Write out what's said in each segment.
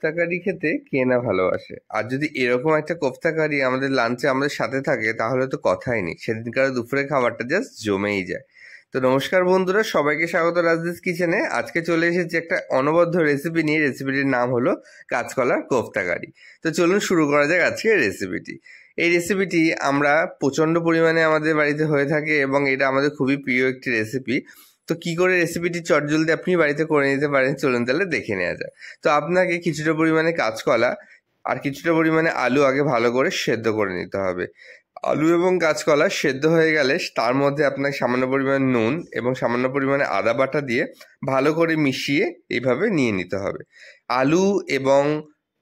কোফতা কারি খেতে কে না ভালোবাসে। আর যদি এরকম একটা কোফতা কারি আমাদের লাঞ্চে আমাদের সাথে থাকে তাহলে তো কথাই নেই, সেদিনকার দুপুরের খাবারটা জাস্ট জমেই যায়। তো নমস্কার বন্ধুরা, সবাইকে স্বাগত রাজদিস কিচেনে। আজকে চলে এসেছি একটা অনবদ্য রেসিপি নিয়ে। রেসিপিটির নাম হলো কাঁচকলার কোফতা কারি। তো চলুন শুরু করা যাক আজকের রেসিপিটি। এই রেসিপিটি আমরা প্রচণ্ড পরিমাণে আমাদের বাড়িতে হয়ে থাকে এবং এটা আমাদের খুবই প্রিয় একটি রেসিপি। তো কি করে রেসিপিটি চটজলদি আপনি বাড়িতে করে নিতে পারেন চলুন তাহলে দেখে নেওয়া যায়। তো আপনাকে কিছুটা পরিমাণে কাঁচকলা আর কিছুটা পরিমাণে আলু আগে ভালো করে সেদ্ধ করে নিতে হবে। আলু এবং কাঁচকলা সেদ্ধ হয়ে গেলে তার মধ্যে আপনাকে সামান্য পরিমাণে নুন এবং সামান্য পরিমাণে আদা বাটা দিয়ে ভালো করে মিশিয়ে এইভাবে নিয়ে নিতে হবে। আলু এবং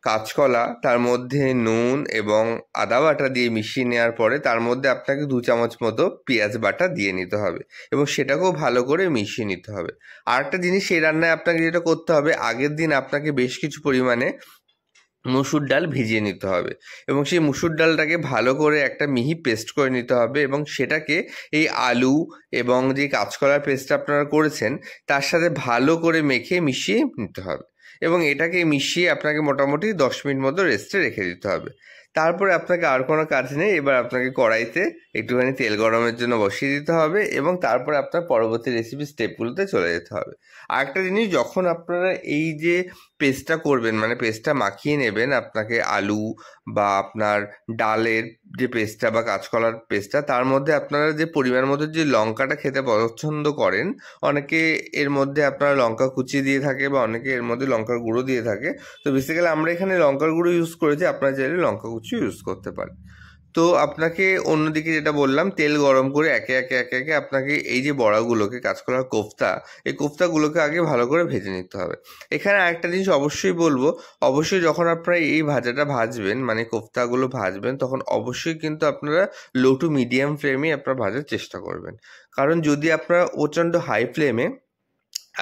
কাঁচকলা তার মধ্যে নুন এবং আদা বাটা দিয়ে মিশিয়ে নেওয়ার পরে তার মধ্যে আপনাকে 2 চামচ মতো পেঁয়াজ বাটা দিয়ে নিতে হবে এবং সেটাকেও ভালো করে মিশিয়ে নিতে হবে। আর একটা জিনিস এই রান্নায় আপনাকে যেটা করতে হবে, আগের দিন আপনাকে বেশ কিছু পরিমাণে মুসুর ডাল ভিজিয়ে নিতে হবে এবং সেই মুসুর ডালটাকে ভালো করে একটা মিহি পেস্ট করে নিতে হবে এবং সেটাকে এই আলু এবং যে কাঁচকলার পেস্টটা আপনারা করেছেন তার সাথে ভালো করে মেখে মিশিয়ে নিতে হবে এবং এটাকে মিশিয়ে আপনাকে মোটামুটি 10 মিনিট মতো রেস্টে রেখে দিতে হবে। তারপরে আপনাকে আর কোনো কাজ নেই, এবার আপনাকে কড়াইতে একটুখানি তেল গরমের জন্য বসিয়ে দিতে হবে এবং তারপরে আপনার পরবর্তী রেসিপি স্টেপগুলোতে চলে যেতে হবে। আরেকটা জিনিস, যখন আপনারা এই যে পেস্টটা করবেন মানে পেস্টটা মাখিয়ে নেবেন, আপনাকে আলু বা আপনার ডালের যে পেস্টটা বা কাঁচকলার পেস্টটা, তার মধ্যে আপনারা যে পরিমাণ মতো যে লঙ্কাটা খেতে পছন্দ করেন, অনেকে এর মধ্যে আপনারা লঙ্কা কুচি দিয়ে থাকে বা অনেকে এর মধ্যে লঙ্কার গুঁড়ো দিয়ে থাকে। তো বেসিক্যালি আমরা এখানে লঙ্কার গুঁড়ো ইউজ করেছি, আপনারা চাইলে লঙ্কা কুচি ইউজ করতে পারেন। তো আপনাকে অন্যদিকে যেটা বললাম, তেল গরম করে একে একে একে একে আপনাকে এই যে বড়াগুলোকে, কাঁচকলার কোফতা, এই কোফতাগুলোকে আগে ভালো করে ভেজে নিতে হবে। এখানে আরেকটা জিনিস অবশ্যই বলবো, অবশ্যই যখন আপনারা এই ভাজাটা ভাজবেন মানে কোফতাগুলো ভাজবেন, তখন অবশ্যই কিন্তু আপনারা লো টু মিডিয়াম ফ্লেমে আপনারা ভাজার চেষ্টা করবেন। কারণ যদি আপনারা প্রচণ্ড হাই ফ্লেমে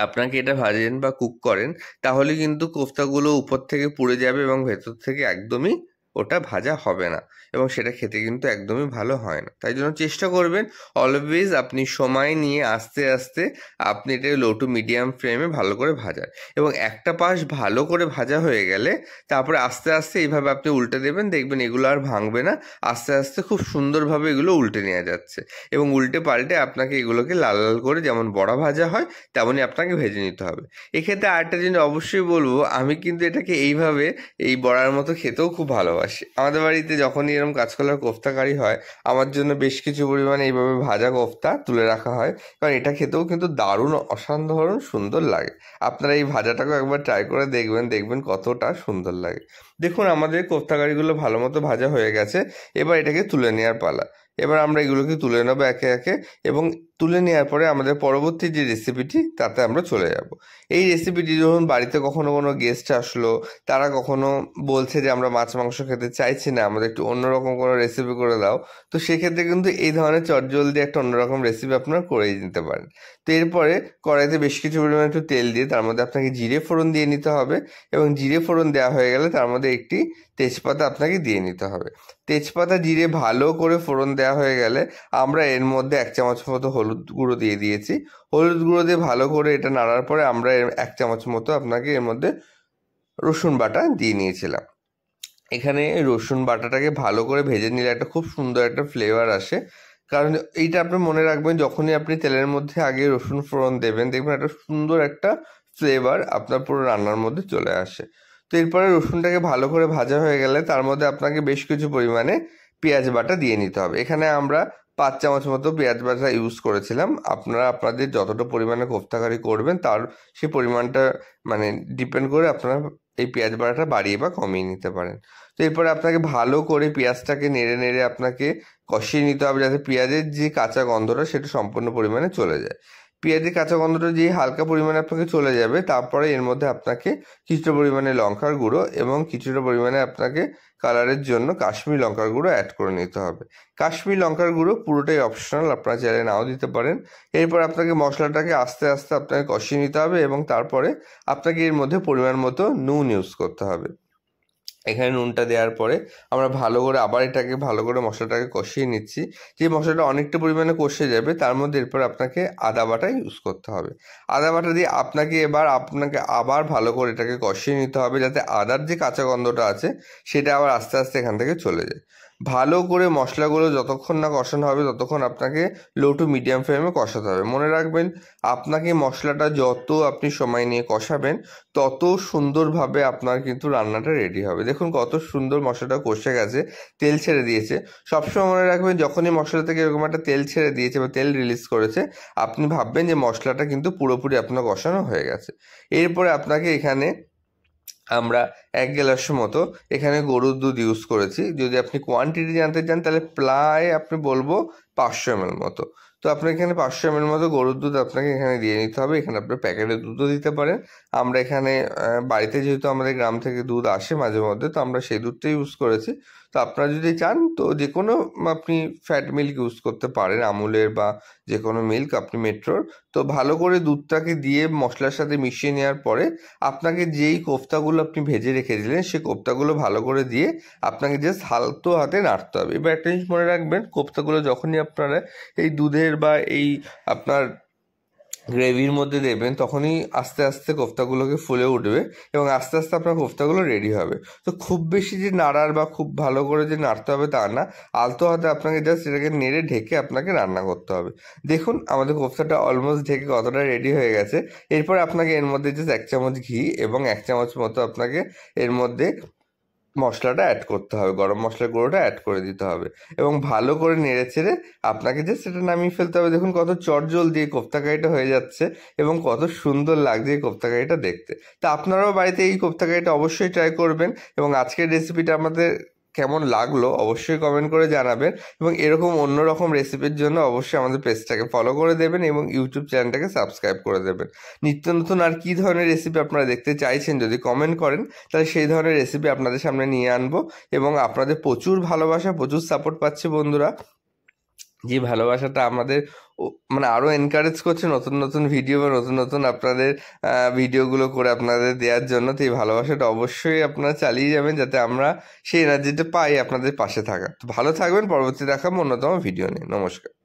আপনাকে এটা ভাজেন বা কুক করেন তাহলে কিন্তু কোফতাগুলো উপর থেকে পুড়ে যাবে এবং ভেতর থেকে একদমই ওটা ভাজা হবে না এবং সেটা খেতে কিন্তু একদমই ভালো হয় না। তাই জন্য চেষ্টা করবেন অলওয়েজ আপনি সময় নিয়ে আস্তে আস্তে আপনি এটা লো টু মিডিয়াম ফ্লেমে ভালো করে ভাজার এবং একটা পাশ ভালো করে ভাজা হয়ে গেলে তারপরে আস্তে আস্তে এইভাবে আপনি উল্টে দেবেন, দেখবেন এগুলো আর ভাঙবে না। আস্তে আস্তে খুব সুন্দরভাবে এগুলো উল্টে নেওয়া যাচ্ছে এবং উল্টে পাল্টে আপনাকে এগুলোকে লাল লাল করে যেমন বড়া ভাজা হয় তেমনই আপনাকে ভেজে নিতে হবে। এক্ষেত্রে আরেকটা জিনিস অবশ্যই বলবো, আমি কিন্তু এটাকে এইভাবে এই বড়ার মতো খেতেও খুব ভালোবাসি। আমাদের বাড়িতে যখনই এরকম কাঁচকলার কোফতা কারি হয় আমার জন্য বেশ কিছু পরিমাণে এইভাবে ভাজা কোফতা তুলে রাখা হয়, কারণ এটা খেতেও কিন্তু দারুণ অসাধারণ সুন্দর লাগে। আপনারা এই ভাজাটাকেও একবার ট্রাই করে দেখবেন, দেখবেন কতটা সুন্দর লাগে। দেখুন আমাদের কোফতা কারিগুলো ভালো মতো ভাজা হয়ে গেছে, এবার এটাকে তুলে নেওয়ার পালা। এবার আমরা এগুলোকে তুলে নেবো একে একে এবং তুলে নেওয়ার পরে আমাদের পরবর্তী যে রেসিপিটি তাতে আমরা চলে যাব। এই রেসিপিটি যখন বাড়িতে কখনো কোনো গেস্ট আসলো, তারা কখনো বলছে যে আমরা মাছ মাংস খেতে চাইছি না, আমাদের একটু অন্যরকম কোনো রেসিপি করে দাও, তো সেক্ষেত্রে কিন্তু এই ধরনের চটজলদি একটা অন্যরকম রেসিপি আপনারা করেই নিতে পারেন। তো এরপরে কড়াইতে বেশ কিছু পরিমাণে একটু তেল দিয়ে তার মধ্যে আপনাকে জিরে ফোড়ন দিয়ে নিতে হবে এবং জিরে ফোড়ন দেওয়া হয়ে গেলে তার মধ্যে একটি তেজপাতা আপনাকে দিয়ে নিতে হবে। তেজপাতা জিরে ভালো করে ফোড়ন দেওয়া হয়ে গেলে আমরা এর মধ্যে 1 চামচ মতো হলুদ গুঁড়ো দিয়ে দিয়েছি। হলুদ গুঁড়ো দিয়ে ভালো করে এটা নাড়ার পরে আমরা 1 চামচ মতো আপনাকে এর মধ্যে রসুন বাটা দিয়ে নিয়েছিলাম। এখানে রসুন বাটাটাকে ভালো করে ভেজে নিলে একটা খুব সুন্দর একটা ফ্লেভার আসে। কারণ এইটা আপনি মনে রাখবেন, যখনই আপনি তেলের মধ্যে আগে রসুন ফোড়ন দেবেন দেখবেন একটা সুন্দর একটা ফ্লেভার আপনার পুরো রান্নার মধ্যে চলে আসে। তো এরপরে রসুনটাকে ভালো করে ভাজা হয়ে গেলে তার মধ্যে আপনাকে বেশ কিছু পরিমাণে পেঁয়াজ বাটা দিয়ে নিতে হবে। এখানে আমরা 5 চামচ মতো পেঁয়াজ বাটা ইউজ করেছিলাম। আপনারা আপনাদের যতটা পরিমাণে কোফতা কারি করবেন তার সেই পরিমাণটা মানে ডিপেন্ড করে আপনারা এই পেঁয়াজ বাটাটা বাড়িয়ে বা কমিয়ে নিতে পারেন। তো এরপরে আপনাকে ভালো করে পেঁয়াজটাকে নেড়ে নেড়ে আপনাকে কষিয়ে নিতে হবে যাতে পেঁয়াজের যে কাঁচা গন্ধটা সেটা সম্পূর্ণ পরিমাণে চলে যায়। পেঁয়াজের কাঁচা গন্ধটা যে হালকা পরিমাণে আপনাকে চলে যাবে তারপরে এর মধ্যে আপনাকে কিছুটা পরিমাণে লঙ্কার গুঁড়ো এবং কিছুটা পরিমাণে আপনাকে কালারের জন্য কাশ্মীরি লঙ্কার গুঁড়ো অ্যাড করে নিতে হবে। কাশ্মীরি লঙ্কার গুঁড়ো পুরোটাই অপশনাল, আপনারা চাইলে নাও দিতে পারেন। এরপর আপনাকে মশলাটাকে আস্তে আস্তে আপনাকে কষিয়ে নিতে হবে এবং তারপরে আপনাকে এর মধ্যে পরিমাণ মতো নুন ইউজ করতে হবে। এখানে নুনটা দেওয়ার পরে আমরা ভালো করে আবার এটাকে ভালো করে মশলাটাকে কষিয়ে নিচ্ছি। যে মশলাটা অনেকটা পরিমাণে কষে যাবে তার মধ্যে এরপর আপনাকে আদা বাটা ইউজ করতে হবে। আদা বাটা দিয়ে আপনাকে আবার ভালো করে এটাকে কষিয়ে নিতে হবে, যাতে আদার যে কাঁচা গন্ধটা আছে সেটা আবার আস্তে আস্তে এখান থেকে চলে যায়। ভালো করে মশলাগুলো যতক্ষণ না কষানো হবে ততক্ষণ আপনাকে লো টু মিডিয়াম ফ্লেমে কষাতে হবে। মনে রাখবেন, আপনাকে মশলাটা যত আপনি সময় নিয়ে কষাবেন তত সুন্দরভাবে আপনার কিন্তু রান্নাটা রেডি হবে। দেখুন কত সুন্দর মশলাটা কষে গেছে, তেল ছেড়ে দিয়েছে। সবসময় মনে রাখবেন, যখনই মশলা থেকে এরকম একটা তেল ছেড়ে দিয়েছে বা তেল রিলিজ করেছে, আপনি ভাববেন যে মশলাটা কিন্তু পুরোপুরি আপনার কষানো হয়ে গেছে। এরপরে আপনাকে এখানে আমরা 1 গ্লাস মতো এখানে গরুর দুধ ইউজ করেছি। যদি আপনি কোয়ান্টিটি জানতে চান তাহলে প্রায় আপনি বলবো 500 ml মতো। তো আপনার এখানে 500 ml মতো গরুর দুধ আপনাকে এখানে দিয়ে নিতে হবে। এখানে আপনি প্যাকেটের দুধও দিতে পারেন। আমরা এখানে বাড়িতে যেহেতু আমাদের গ্রাম থেকে দুধ আসে মাঝে মধ্যে, তো আমরা সেই দুধটা ইউজ করেছি। তো আপনারা যদি চান তো যে কোনো আপনি ফ্যাট মিল্ক ইউজ করতে পারেন, আমুলের বা যে কোনো মিল্ক, আপনি মেট্রোর। তো ভালো করে দুধটাকে দিয়ে মশলার সাথে মিশিয়ে নেওয়ার পরে আপনাকে যেই কোফতাগুলো আপনি ভেজে রেখে দিলেন সেই কোফতাগুলো ভালো করে দিয়ে আপনাকে জাস্ট হালতো হাতে নাড়তে হবে। এবার একটা জিনিস মনে রাখবেন, কোফতাগুলো যখনই আপনারা এই দুধের বা এই আপনার গ্রেভির মধ্যে দেবেন তখনই আস্তে আস্তে কোফতাগুলোকে ফুলে উঠবে এবং আস্তে আস্তে আপনার কোফতাগুলো রেডি হবে। তো খুব বেশি যে নাড়ার বা খুব ভালো করে যে নাড়তে হবে তা না, আলতো হাতে আপনাকে জাস্ট এটাকে নেড়ে ঢেকে আপনাকে রান্না করতে হবে। দেখুন আমাদের কোফতাটা অলমোস্ট ঢেকে কতটা রেডি হয়ে গেছে। এরপর আপনাকে এর মধ্যে জাস্ট 1 চামচ ঘি এবং 1 চামচ মতো আপনাকে এর মধ্যে মশলাটা অ্যাড করতে হবে, গরম মশলার গুঁড়োটা অ্যাড করে দিতে হবে এবং ভালো করে নেড়ে চেড়ে আপনাকে যে সেটা নামিয়ে ফেলতে হবে। দেখুন কত চটজলদি এই কোফতা কারিটা হয়ে যাচ্ছে এবং কত সুন্দর লাগছে এই কোফতা কারিটা দেখতে। তা আপনারাও বাড়িতে এই কোফতা কারিটা অবশ্যই ট্রাই করবেন এবং আজকের রেসিপিটা আমাদের কেমন লাগলো অবশ্যই কমেন্ট করে জানাবেন এবং এরকম অন্যরকম রেসিপির জন্য অবশ্যই আমাদের পেজটাকে ফলো করে দেবেন এবং ইউটিউব চ্যানেলটাকে সাবস্ক্রাইব করে দেবেন। নিত্য নতুন আর কী ধরনের রেসিপি আপনারা দেখতে চাইছেন যদি কমেন্ট করেন তাহলে সেই ধরনের রেসিপি আপনাদের সামনে নিয়ে আনবো এবং আপনাদের প্রচুর ভালোবাসা, প্রচুর সাপোর্ট পাচ্ছে বন্ধুরা। যে ভালোবাসাটা আমাদের মানে আরও এনকারেজ করছে নতুন নতুন ভিডিও বা নতুন নতুন আপনাদের ভিডিওগুলো করে আপনাদের দেওয়ার জন্য। তো এই ভালোবাসাটা অবশ্যই আপনারা চালিয়ে যাবেন যাতে আমরা সেই এনার্জিটা পাই আপনাদের পাশে থাকা। তো ভালো থাকবেন, পরবর্তী দেখাবো অন্যতম ভিডিও নিয়ে। নমস্কার।